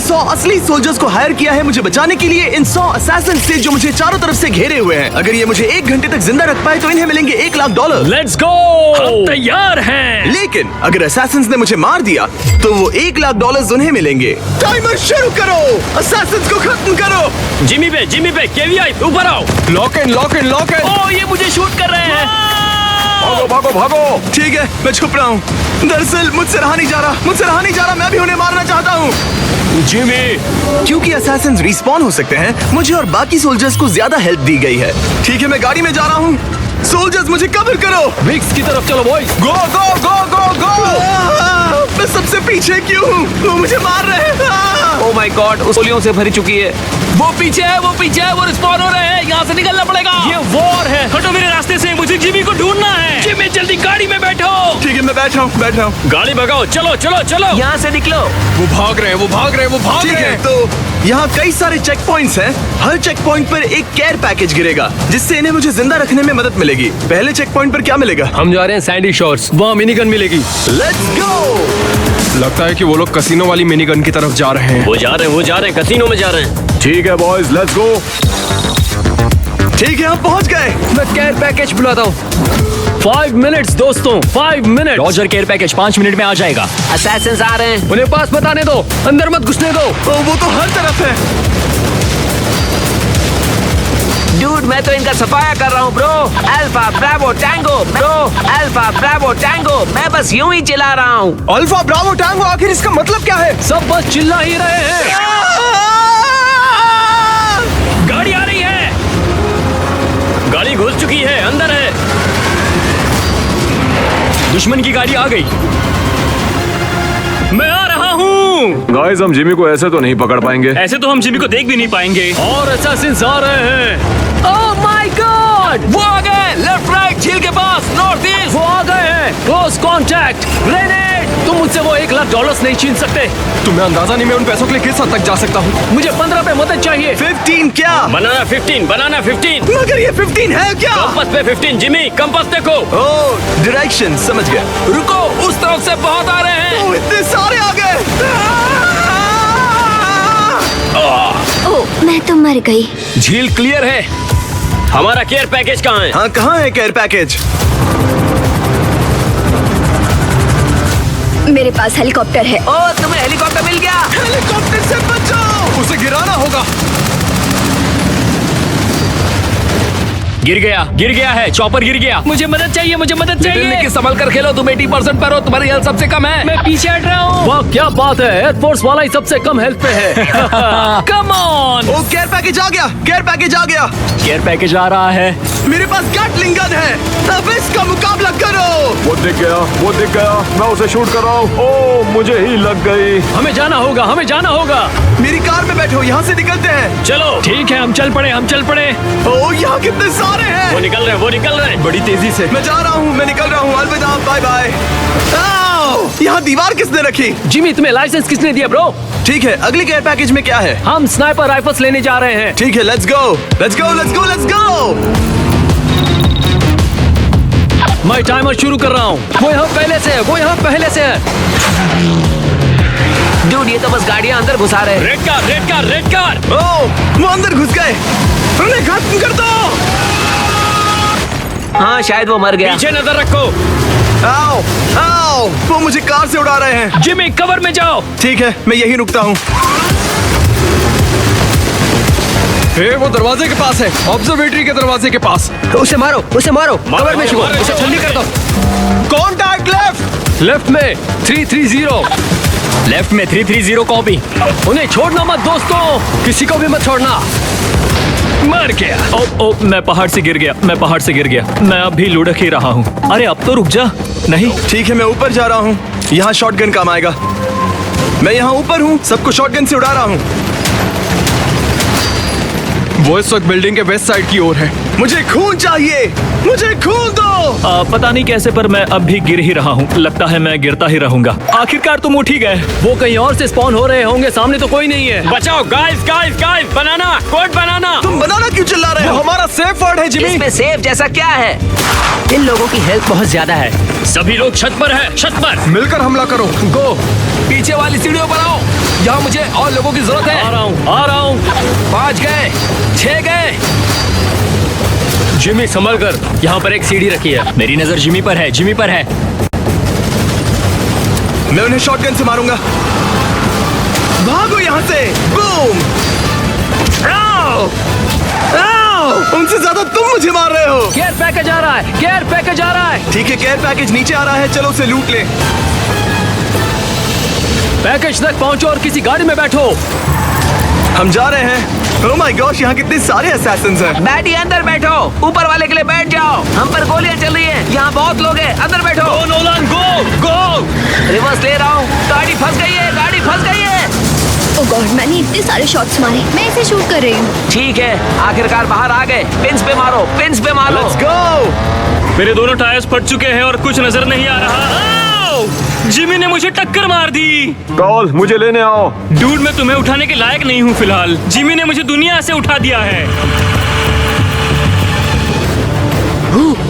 100 असली सोल्जर्स को हायर किया है मुझे बचाने के लिए इन 100 असैसिन से जो मुझे चारों तरफ से घेरे हुए हैं। अगर ये मुझे 1 घंटे तक जिंदा रख पाए तो इन्हें मिलेंगे $1,00,000। लेट्स गो, हम तैयार हैं। लेकिन अगर असैसिन्स ने मुझे मार दिया तो वो $1,00,000 उन्हें मिलेंगे। टाइमर शुरू करो, असैसिन्स को खत्म करो। जिमी पे केवीआई ऊपर आओ। Lock in. ओह, ये मुझे शूट कर रहे हैं। भागो। ठीक है, मैं छुप रहा हूँ। दरअसल मुझसे रहा नहीं जा रहा, मैं भी उन्हें मारना चाहता हूँ। जिमी, क्योंकि असैसिन्स रिस्पॉन हो सकते हैं, मुझे और बाकी सोल्जर्स को ज्यादा हेल्प दी गई है। ठीक है, मैं गाड़ी में जा रहा हूँ। सोल्जर्स मुझे कवर करो। विक्स की तरफ चलो बॉयज। गो। मैं सबसे पीछे क्यों हूँ? वो मुझे मार रहे हैं। ओह माय गॉड, उस गोलियों से भरी चुकी है। वो पीछे है, वो रिस्पॉन हो रहे हैं। यहाँ से निकलना पड़ेगा। ये वॉर है। हटो मेरे रास्ते से, मुझे जिमी को ढूंढना है। जिमी जल्दी गाड़ी में बैठो। ठीक है, मैं बैठा हूँ। गाड़ी भगाओ, चलो। यहाँ से निकलो। वो भाग रहे हैं। ठीक है, तो यहाँ कई सारे चेक पॉइंट्स हैं। हर चेक पॉइंट पर एक केयर पैकेज गिरेगा जिससे इन्हें मुझे जिंदा रखने में मदद मिलेगी। पहले चेक पॉइंट पर क्या मिलेगा? हम जा रहे हैं सैंडी शोर्स, वहाँ मिनीगन मिलेगी। Let's go. लगता है कि वो लोग कसिनो वाली मिनीगन की तरफ जा रहे हैं। वो जा रहे हैं, कसिनो में जा रहे हैं। ठीक है बॉयज, लेट्स गो। ठीक है, हम पहुँच गए। मैं केयर पैकेज बुलाता हूँ। 5 मिनट्स दोस्तों, 5 minute. Roger, care package 5 minute में आ जाएगा। असैसिन्स आ रहे हैं। उन्हें पास मत आने दो, अंदर मत घुसने दो। वो तो हर तरफ है। डूड, मैं तो इनका सफाया कर रहा हूँ ब्रो। अल्फा ब्रावो टैंगो, मैं बस यूं ही चिल्ला रहा हूँ। अल्फा ब्रावो टैंगो, आखिर इसका मतलब क्या है? सब बस चिल्ला ही रहे हैं। गाड़ी आ रही है। गाड़ी घुस चुकी है, अंदर है। दुश्मन की गाड़ी आ गई। मैं आ रहा हूँ। गाइस, हम जिमी को ऐसे तो नहीं पकड़ पाएंगे। ऐसे तो हम जिमी को देख भी नहीं पाएंगे। और असैसिन्स आ रहे हैं। ओह माय गॉड, वो आ गए। लेफ्ट राइट झील के पास, नॉर्थ ईस्ट। वो आ गए हैं। Close contact, grenade. तुम मुझसे वो $1,00,000 नहीं छीन सकते। तुम्हें अंदाजा नहीं मैं उन पैसों के लिए किस हद तक जा सकता हूँ। मुझे 15 पे मदद चाहिए। 15 क्या? बनाना 15। मगर ये 15 है क्या? कंपास पे 15। जिमी, कंपास देखो। ओह, डायरेक्शन समझ गया। रुको, उस तरफ से बहुत आ रहे हैं। ओह, इतने सारे आ गए। ओह, मैं तो मर गई। झील क्लियर है। हमारा केयर पैकेज कहाँ है? हाँ, कहाँ है केयर पैकेज? मेरे पास हेलीकॉप्टर है। ओह, तुम्हें हेलीकॉप्टर मिल गया। हेलीकॉप्टर से बचाओ। उसे गिराना होगा। गिर गया है। चॉपर गिर गया। मुझे मदद चाहिए। संभल कर खेलो, तुम 80% पर हो, तुम्हारी हेल्थ सबसे कम है। मैं पीछे हट रहा हूँ। वाह, क्या बात है। एयरफोर्स वाला ही सबसे कम हेल्थ पे है। Come on. Oh, care package आ गया। केयर पैकेज आ रहा है। मेरे पास गैटलिंग गन है। अब इसका मुकाबला करो। वो दिख गया। मैं उसे शूट कर रहा हूँ। ओह, मुझे ही लग गई। हमें जाना होगा। मेरी कार में बैठो, यहाँ से निकलते हैं। चलो ठीक है, हम चल पड़े। ओ, यहाँ कितने सारे हैं। वो निकल रहे हैं बड़ी तेजी से। मैं जा रहा हूँ, मैं निकल रहा हूँ। अलविदा, बाय बाय। यहाँ दीवार किसने रखी? जिमी, तुम्हें लाइसेंस किसने दिया ब्रो? ठीक है, अगले केयर पैकेज में क्या है? हम स्नाइपर राइफल्स लेने जा रहे हैं। ठीक है, लेट्स गो। मैं टाइमर शुरू कर रहा हूँ। वो यहाँ पहले से है। डूड, ये तो बस गाड़ियाँ अंदर घुसा रहे हैं। Red car. ओह, वो अंदर घुस गए। उन्हें खत्म कर दो। हाँ, शायद वो मर गया। पीछे नजर रखो। आओ, वो मुझे कार से उड़ा रहे हैं। जिमी, कवर में जाओ। ठीक है, मैं यही रुकता हूँ। वो दरवाजे के पास है, ऑब्जर्वेटरी के दरवाजे के पास। उसे मारो। कवर में छुपो, उसे ठंडी कर दो। कॉन्टैक्ट लेफ्ट में 330 कॉपी। उन्हें छोड़ना मत दोस्तों, किसी को भी मत छोड़ना। मर गया। ओ, मैं पहाड़ से गिर गया। मैं अब भी लुढ़क ही रहा हूँ। अरे अब तो रुक जा। नहीं, ठीक है, मैं ऊपर जा रहा हूँ। यहाँ शॉटगन काम आएगा। मैं यहाँ ऊपर हूँ, सबको शॉटगन से उड़ा रहा हूँ। वो इस वक्त बिल्डिंग के वेस्ट साइड की ओर है। मुझे खून चाहिए, मुझे खून दो। पता नहीं कैसे पर मैं अब भी गिर ही रहा हूँ। लगता है मैं गिरता ही रहूंगा। आखिरकार तुम उठ ही गए। वो कहीं और से स्पॉन हो रहे होंगे, सामने तो कोई नहीं है। बचाओ गाइस, बनाना, कोड बनाना। तुम बनाना क्यों चिल्ला रहे हो? हमारा सेफ वर्ड है जिमी। इसमें सेफ जैसा क्या है? इन लोगों की हेल्थ बहुत ज्यादा है। सभी लोग छत पर है, छत पर। मिलकर हमला करो। गो पीछे वाली सीढ़ियों पर आओ, यहाँ मुझे और लोगों की जरूरत आ है। रहा हूँ, आ रहा हूँ। 5 गए, 6 गए। जिमी संभल कर, यहाँ पर एक सीढ़ी रखी है। मेरी नजर जिमी पर है, जिमी पर है। मैं उन्हें शॉटगन से मारूंगा। भागो यहाँ से। बूम। आओ! आओ! उनसे ज्यादा तुम मुझे मार रहे हो। केयर पैकेज आ रहा है, केयर पैकेज आ रहा है। ठीक है, केयर पैकेज नीचे आ रहा है, चलो उसे लूट ले। पैकेज तक पहुंचो और किसी गाड़ी में बैठो। हम जा रहे हैं। ओह माय गॉश, यहाँ कितने सारे असैसिन्स हैं। बैठी अंदर बैठो, ऊपर वाले के लिए बैठ जाओ। हम पर गोलियां चल रही हैं, यहाँ बहुत लोग हैं। अंदर बैठो। गो नोलन, गो गो। रिवर्स ले रहा हूँ। गाड़ी फंस गई है, गाड़ी फंस गई है। ओ गॉड, मैंने इतने सारे शॉट्स मारे। मैं इसे शूट कर रही हूँ। ठीक है, आखिरकार बाहर आ गए। पिंस पे मारो, पिंस पे मारो। Let's go. मेरे दोनों टायर्स फट चुके हैं और कुछ नजर नहीं आ रहा। आओ! जिमी ने मुझे टक्कर मार दी। कॉल, मुझे लेने आओ। डूड, मैं तुम्हें उठाने के लायक नहीं हूँ फिलहाल। जिमी ने मुझे दुनिया से उठा दिया है।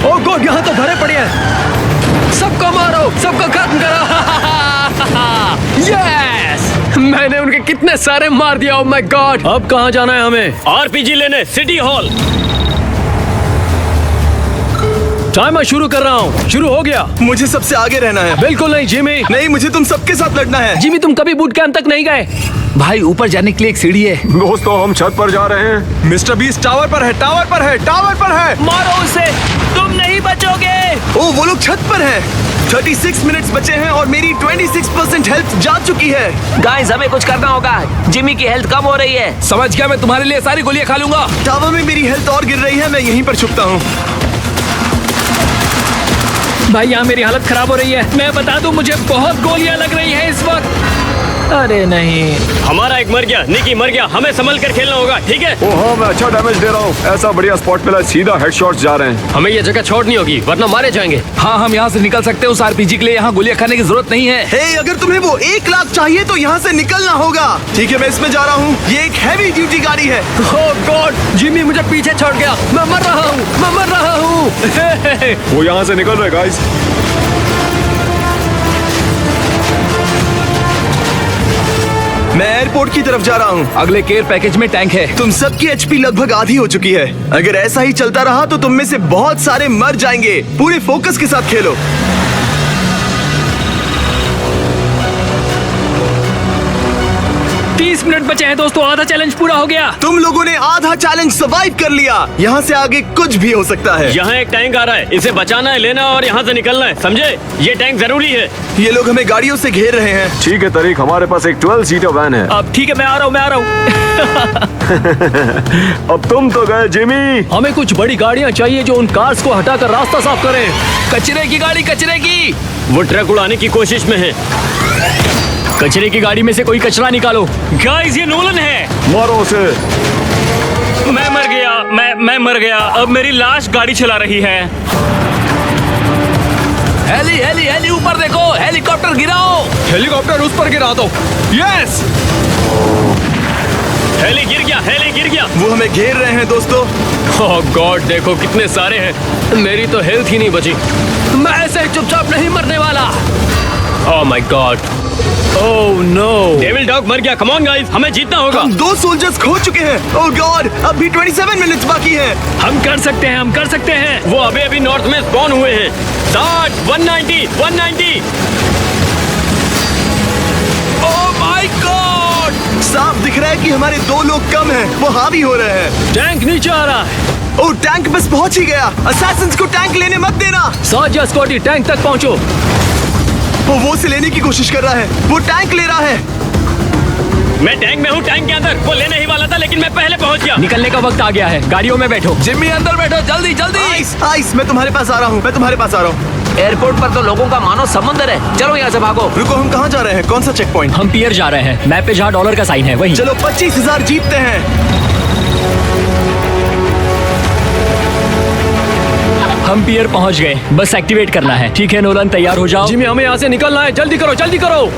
ओह गॉड, यहाँ तो भरे पड़े हैं। सबको मारो, सबको खत्म करो। यस! मैंने उनके कितने सारे मार दिया। ओह माय गॉड! अब कहाँ जाना है हमें? आरपीजी लेने सिटी हॉल। टाइमर शुरू कर रहा हूँ। शुरू हो गया। मुझे सबसे आगे रहना है। बिल्कुल नहीं जिमी। नहीं, मुझे तुम सबके साथ लड़ना है। जिमी, तुम कभी बूट कैंप तक नहीं गए। भाई ऊपर जाने के लिए एक सीढ़ी है। दोस्तों, हम छत पर जा रहे हैं। मिस्टर बीस्ट टावर पर है, टावर पर है, टावर पर है। मारो उसे, तुम नहीं बचोगे। ओह, वो लोग छत पर हैं। 36 मिनट्स बचे हैं और मेरी 26% हेल्थ जा चुकी है। गाइस, हमें कुछ करना होगा। जिमी की हेल्थ कम हो रही है। समझ गया, मैं तुम्हारे लिए सारी गोलियां खा लूंगा। टावर में मेरी हेल्थ और गिर रही है, मैं यहीं पर छुपता हूँ। भाई, यहाँ मेरी हालत खराब हो रही है। मैं बता दूं, मुझे बहुत गोलियां लग रही हैं इस वक्त। अरे नहीं, हमारा एक मर गया, निकी मर गया। हमें संभल कर खेलना होगा, ठीक है? ओह हाँ, मैं अच्छा डैमेज दे रहा हूँ। ऐसा बढ़िया स्पॉट मिला, सीधा हेडशॉट्स जा रहे हैं। हमें ये जगह छोड़नी होगी, वरना मारे जाएंगे। हाँ, हम यहाँ से निकल सकते हैं। उस आरपीजी के लिए यहाँ गोलियां खाने की जरूरत नहीं है। हे, अगर तुम्हें वो 1 लाख चाहिए तो यहाँ से निकलना होगा। ठीक है, मैं इसमें जा रहा हूँ। ये एक हैवी ड्यूटी गाड़ी है। ओह गॉड, जिमी मुझे पीछे छोड़ गया। मैं मर रहा हूँ, मैं मर रहा हूँ। वो यहाँ से निकल रहे गाइस। मैं एयरपोर्ट की तरफ जा रहा हूँ। अगले केयर पैकेज में टैंक है। तुम सबकी एचपी लगभग आधी हो चुकी है। अगर ऐसा ही चलता रहा तो तुम में से बहुत सारे मर जाएंगे। पूरे फोकस के साथ खेलो। 30 मिनट बचे हैं दोस्तों, आधा चैलेंज पूरा हो गया। तुम लोगों ने आधा चैलेंज सर्वाइव कर लिया। यहाँ से आगे कुछ भी हो सकता है। यहाँ एक टैंक आ रहा है, इसे बचाना है, लेना और यहाँ से निकलना है, समझे? ये टैंक जरूरी है। ये लोग हमें गाड़ियों से घेर रहे हैं। ठीक है तरीक, हमारे पास एक 12 सीटर वैन है। अब ठीक है, मैं आ रहा हूँ, मैं आ रहा हूँ। अब तुम तो गए जिमी। हमें कुछ बड़ी गाड़ियाँ चाहिए जो उन कार्स को हटाकर रास्ता साफ करें। कचरे की गाड़ी, कचरे की। वो ट्रक उड़ाने की कोशिश में है। कचरे की गाड़ी में से कोई कचरा निकालो। गाइस, ये नोलन है। मारो उसे। मैं मर गया, मैं मर गया। अब मेरी लाश गाड़ी चला रही है। हेली हेली हेली, ऊपर देखो, हेलीकॉप्टर गिराओ। हेलीकॉप्टर उस पर गिरा दो। यस, हेली गिर गया, हेली गिर गया। वो हमें घेर रहे हैं दोस्तों। ओह गॉड, देखो कितने सारे हैं। मेरी तो हेल्थ ही नहीं बची। मैं ऐसे चुपचाप नहीं मरने वाला। Oh my god, oh no, devil dog मर गया। कम ऑन गाइस, हमें जीतना होगा। हम 2 सोल्जर्स खो चुके हैं। ओह गॉड, अब भी 27 मिनट्स बाकी हैं। हम कर सकते हैं, हम कर सकते हैं। वो अभी अभी नॉर्थ में स्पॉन हुए हैं। 60, 190, 190। ओह माय गॉड, साफ दिख रहा है कि हमारे 2 लोग कम हैं। वो हावी हो रहे हैं। टैंक नीचे आ रहा है। ओह, टैंक बस पहुंच ही गया। असैसिन्स को टैंक लेने मत देना। साजिया स्कॉटी, टैंक तक पहुंचो। वो उसे लेने की कोशिश कर रहा है। वो टैंक ले रहा है। मैं टैंक में हूँ, टैंक के अंदर। वो लेने ही वाला था लेकिन मैं पहले पहुंच गया। निकलने का वक्त आ गया है, गाड़ियों में बैठो। जिम्मी अंदर बैठो, जल्दी जल्दी। आइस, आइस, मैं तुम्हारे पास आ रहा हूँ। मैं तुम्हारे पास आ रहा हूँ। एयरपोर्ट पर तो लोगों का मानो समुंदर है। चलो यहाँ से भागो। रुको, हम कहाँ जा रहे हैं? कौन सा चेक पॉइंट? हम पियर जा रहे हैं। मैप पे जहाँ डॉलर का साइन है वहीं। चलो 25,000 जीतते हैं। हम पियर पहुंच गए, बस एक्टिवेट करना है। ठीक है नोलन, तैयार हो जाओ। जिमी हमें यहाँ से निकलना है, जल्दी करो जल्दी करो।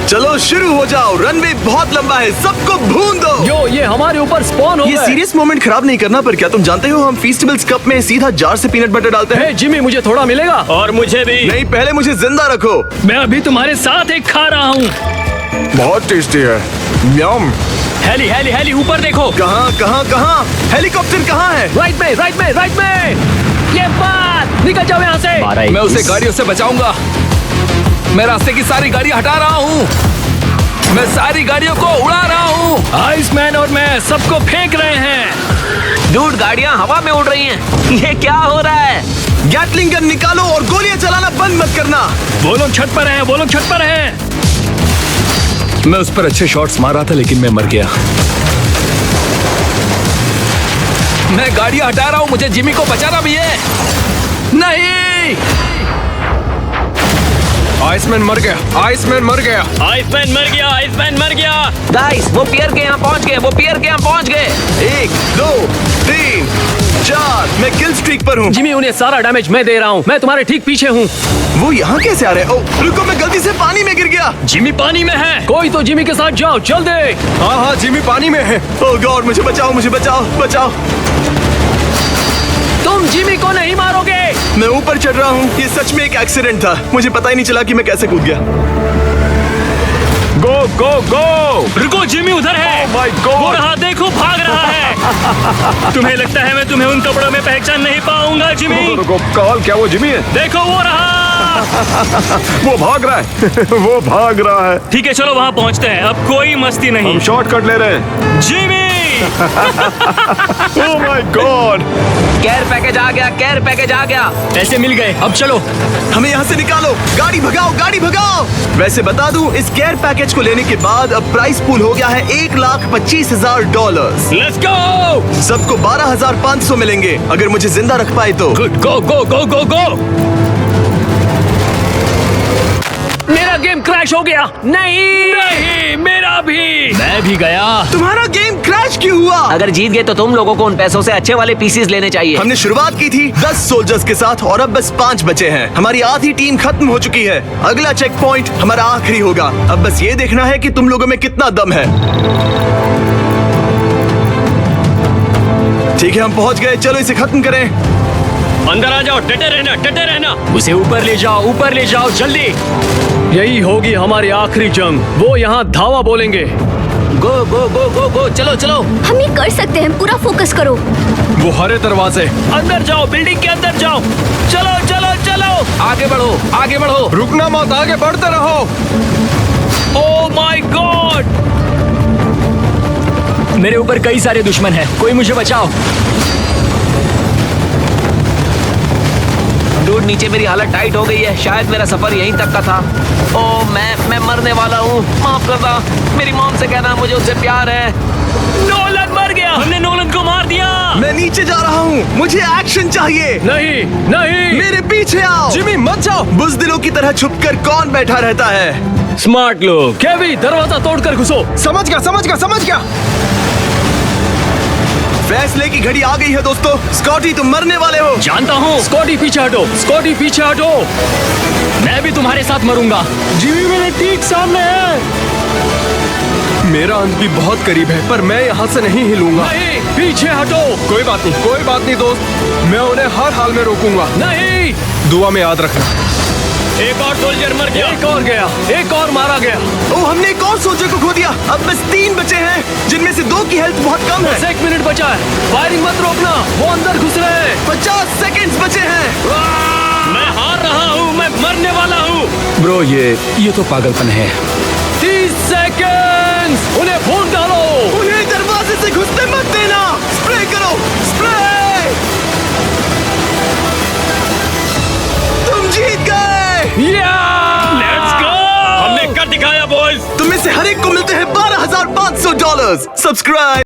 चलो शुरू हो जाओ, रनवे बहुत लंबा है, सबको भून दो। यो ये हमारे ऊपर स्पॉन हो ये गए। सीरियस मोमेंट खराब नहीं करना, पर क्या तुम जानते हो हम फीस्टेबल्स कप में सीधा जार से पीनट बटर डालते हैं? हे जिमी, मुझे थोड़ा मिलेगा? और मुझे भी। नहीं, पहले मुझे जिंदा रखो। मैं अभी तुम्हारे साथ एक खा रहा हूँ। बहुत टेस्टी है। यम। हेली हेली हेली, ऊपर देखो। कहाँ कहाँ कहाँ? हेलीकॉप्टर कहाँ है? राइट में राइट में राइट में। ये बात, निकल जाओ यहाँ से। मैं उसे गाड़ियों से बचाऊंगा। मैं रास्ते की सारी गाड़ियां हटा रहा हूँ। मैं सारी गाड़ियों को उड़ा रहा हूँ। आइसमैन और मैं सबको फेंक रहे हैं। डूड, गाड़ियां हवा में उड़ रही हैं। ये क्या हो रहा है? गैटलिंग गन निकालो और गोलियां चलाना बंद मत करना। वो लोग छत पर हैं, वो लोग छत पर हैं। मैं उस पर अच्छे शॉट्स मारा था लेकिन मैं मर गया। मैं गाड़ियां हटा रहा हूँ, मुझे जिमी को बचाना भी है। नहीं, आइसमैन मर गया, आइसमैन मर गया। आइसमैन मर गया, आइसमैन मर गया। गाइस, वो पियर के यहाँ पहुँच गए, वो पियर के यहाँ पहुँच गए। 1 2 3 4, मैं किल स्ट्रीक पर हूँ। जिमी, उन्हें सारा डैमेज मैं दे रहा हूँ। मैं तुम्हारे ठीक पीछे हूँ। वो यहाँ कैसे आ रहे हैं? ओह रुको, मैं गलती से पानी में गिर गया। जिमी पानी में है। कोई तो जिमी के साथ जाओ, जल्दी। हाँ हाँ, जिमी पानी में है। ओह गॉड, मुझे बचाओ, मुझे बचाओ, बचाओ। तुम जिमी को नहीं मारोगे। मैं ऊपर चढ़ रहा हूँ। ये सच में एक एक्सीडेंट था, मुझे पता ही नहीं चला कि मैं कैसे कूद गया। गो गो गो। रुको, जिमी उधर है। Oh my God! वो रहा, देखो भाग रहा है। तुम्हें लगता है मैं तुम्हें उन कपड़ों में पहचान नहीं पाऊंगा जिमी? रुको, कॉल क्या वो जिमी है? देखो वो रहा। वो भाग रहा है। वो भाग रहा है। ठीक है चलो वहाँ पहुँचते हैं, अब कोई मस्ती नहीं। हम शॉर्टकट ले रहे हैं। Jimmy oh my god. Care package आ गया, केयर पैकेज आ गया। पैसे मिल गए, अब चलो। हमें यहाँ से निकालो। गाड़ी भगाओ, गाड़ी भगाओ। वैसे बता दूं, इस केयर पैकेज को लेने के बाद अब प्राइस पूल हो गया है $1,25,000। Let's go. सबको 12,500 मिलेंगे अगर मुझे जिंदा रख पाए तो। गुड, गो गो गो गो गो। मेरा गेम क्रैश हो गया। नहीं नहीं, मेरा भी। मैं भी गया। तुम्हारा गेम क्रैश क्यों हुआ? अगर जीत गए तो तुम लोगों को उन पैसों से अच्छे वाले पीसीज लेने चाहिए। हमने शुरुआत की थी 10 सोल्जर्स के साथ और अब बस 5 बचे हैं। हमारी आधी टीम खत्म हो चुकी है। अगला चेक पॉइंट हमारा आखिरी होगा। अब बस ये देखना है कि तुम लोगों में कितना दम है। ठीक है, हम पहुंच गए। चलो इसे खत्म करें। अंदर आ जाओ, डटे रहना, डटे रहना। उसे ऊपर ले जाओ, ऊपर ले जाओ जल्दी। यही होगी हमारी आखिरी जंग। वो यहाँ धावा बोलेंगे। गो गो गो गो गो, चलो चलो। हम ये कर सकते हैं, पूरा फोकस करो। वो हरे दरवाजे। अंदर जाओ, बिल्डिंग के अंदर जाओ। चलो चलो चलो। आगे बढ़ो, आगे बढ़ो। रुकना मत, आगे बढ़ते रहो। ओह माय गॉड। मेरे ऊपर कई सारे दुश्मन हैं, कोई मुझे बचाओ। डूड, नीचे मेरी हालत टाइट हो गई है। शायद मेरा सफर यहीं तक का था। ओह मैं मरने वाला हूँ। माफ करना। मेरी मॉम से कहना मुझे उससे प्यार है। नोलन मर गया। हमने नोलन को मार दिया। मैं नीचे जा रहा हूँ, मुझे एक्शन चाहिए। नहीं नहीं, मेरे पीछे आओ। जिमी मत जाओ। बुज़दिलों की तरह छुपकर कौन बैठा रहता है? स्मार्ट लोग। केवी, दरवाजा तोड़कर घुसो। समझ गया, समझ गया, समझ गया। फैसले की घड़ी आ गई है दोस्तों। स्कॉटी, तुम मरने वाले हो। जानता हूँ। स्कॉटी पीछे हटो, स्कॉटी पीछे हटो। मैं भी तुम्हारे साथ मरूंगा। जिमी मेरे ठीक सामने है। मेरा अंत भी बहुत करीब है, पर मैं यहाँ से नहीं हिलूंगा। नहीं, पीछे हटो। कोई बात नहीं, कोई बात नहीं दोस्त। मैं उन्हें हर हाल में रोकूंगा। नहीं, दुआ में याद रखना। एक और सोल्जर मर गया। एक और गया, एक और मारा गया। ओह, हमने एक और सोल्जर को खो दिया। अब बस 3 बचे हैं, जिनमें से 2 की हेल्थ बहुत कम बस है। 1 मिनट बचा है। फायरिंग मत रोकना, वो अंदर घुस रहे हैं। 50 सेकंड्स बचे हैं। मैं हार रहा हूँ, मैं मरने वाला हूँ। ब्रो, ये तो पागलपन है। 30 सेकंड्स। उन्हें फोन डालो। उन्हें दरवाजे से घुसने मत देना। स्प्रे करो, स्प्रे। तुम जीत गए। Let's go. हमने कर दिखाया बॉयज। तुम में से हर एक को मिलते हैं $12,500। सब्सक्राइब।